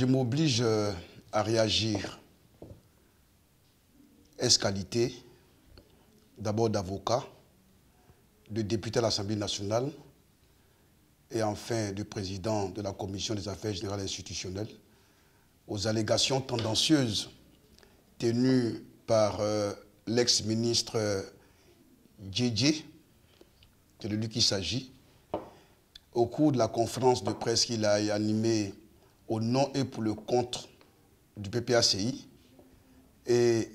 Je m'oblige à réagir. Est-ce qualité, d'abord d'avocat, de député à l'Assemblée nationale et enfin de président de la Commission des affaires générales institutionnelles aux allégations tendancieuses tenues par l'ex-ministre Djedje, c'est de lui qu'il s'agit, au cours de la conférence de presse qu'il a animée au nom et pour le compte du PPACI, et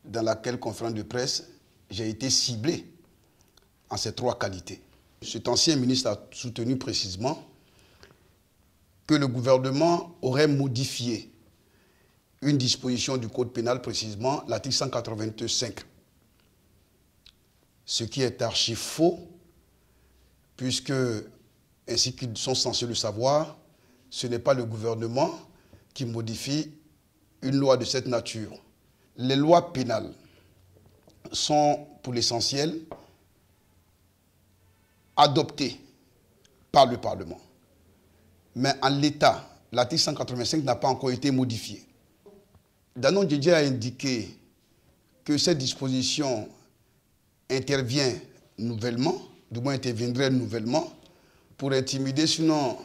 dans laquelle conférence de presse, j'ai été ciblé en ces trois qualités. Cet ancien ministre a soutenu précisément que le gouvernement aurait modifié une disposition du Code pénal, précisément l'article 185. Ce qui est archi faux, puisque, ainsi qu'ils sont censés le savoir, ce n'est pas le gouvernement qui modifie une loi de cette nature. Les lois pénales sont, pour l'essentiel, adoptées par le Parlement. Mais en l'état, l'article 185 n'a pas encore été modifié. Danon Djedje a indiqué que cette disposition intervient nouvellement, du moins interviendrait nouvellement, pour intimider, sinon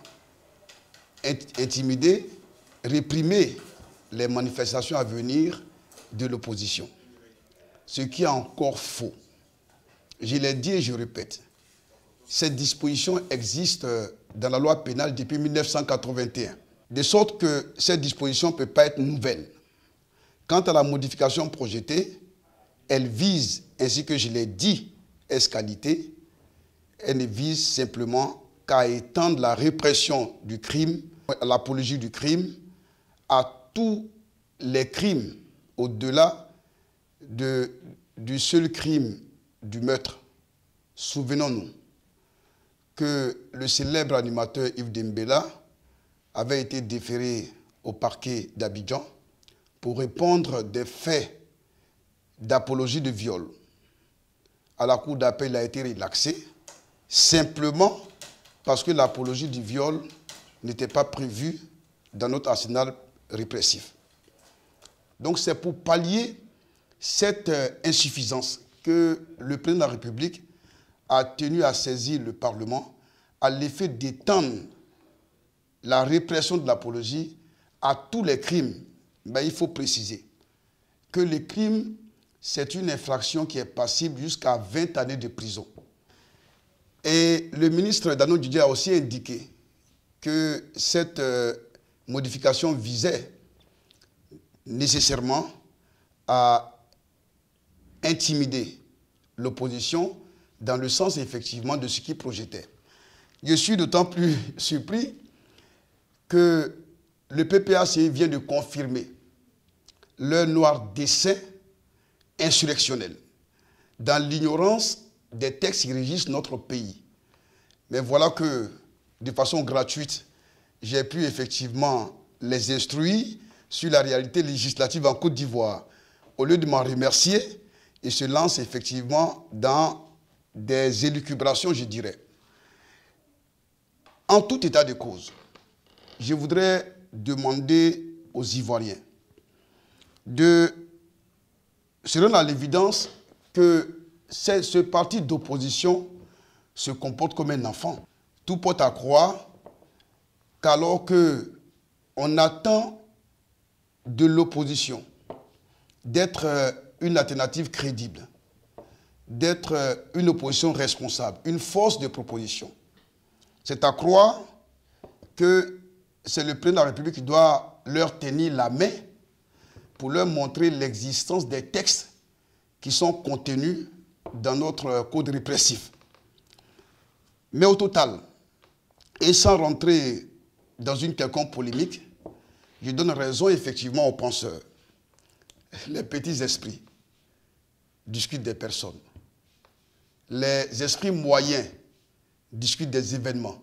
intimider, réprimer les manifestations à venir de l'opposition. Ce qui est encore faux. Je l'ai dit et je répète, cette disposition existe dans la loi pénale depuis 1981. De sorte que cette disposition ne peut pas être nouvelle. Quant à la modification projetée, elle vise, ainsi que je l'ai dit, qualité, elle ne vise simplement qu'à étendre la répression du crime, l'apologie du crime, à tous les crimes au-delà du seul crime du meurtre. Souvenons-nous que le célèbre animateur Yves Dembélé avait été déféré au parquet d'Abidjan pour répondre des faits d'apologie de viol. À la cour d'appel, il a été relaxé, simplement parce que l'apologie du viol n'était pas prévue dans notre arsenal répressif. Donc c'est pour pallier cette insuffisance que le président de la République a tenu à saisir le Parlement à l'effet d'étendre la répression de l'apologie à tous les crimes. Mais il faut préciser que les crimes, c'est une infraction qui est passible jusqu'à 20 années de prison. Et le ministre Danon Djedje a aussi indiqué que cette modification visait nécessairement à intimider l'opposition dans le sens effectivement de ce qu'il projetait. Je suis d'autant plus surpris que le PPACI vient de confirmer leur noir dessein insurrectionnel dans l'ignorance des textes qui régissent notre pays. Mais voilà que, de façon gratuite, j'ai pu effectivement les instruire sur la réalité législative en Côte d'Ivoire. Au lieu de m'en remercier, ils se lancent effectivement dans des élucubrations, je dirais. En tout état de cause, je voudrais demander aux Ivoiriens de se rendre à l'évidence que ce parti d'opposition se comporte comme un enfant. Tout porte à croire qu'alors qu'on attend de l'opposition d'être une alternative crédible, d'être une opposition responsable, une force de proposition, c'est à croire que c'est le président de la République qui doit leur tenir la main pour leur montrer l'existence des textes qui sont contenus dans notre code répressif. Mais au total, et sans rentrer dans une quelconque polémique, je donne raison effectivement aux penseurs. Les petits esprits discutent des personnes. Les esprits moyens discutent des événements.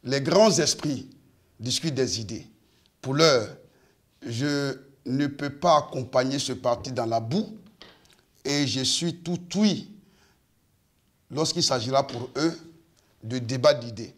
Les grands esprits discutent des idées. Pour l'heure, je ne peux pas accompagner ce parti dans la boue et je suis tout oui lorsqu'il s'agira pour eux de débat d'idées.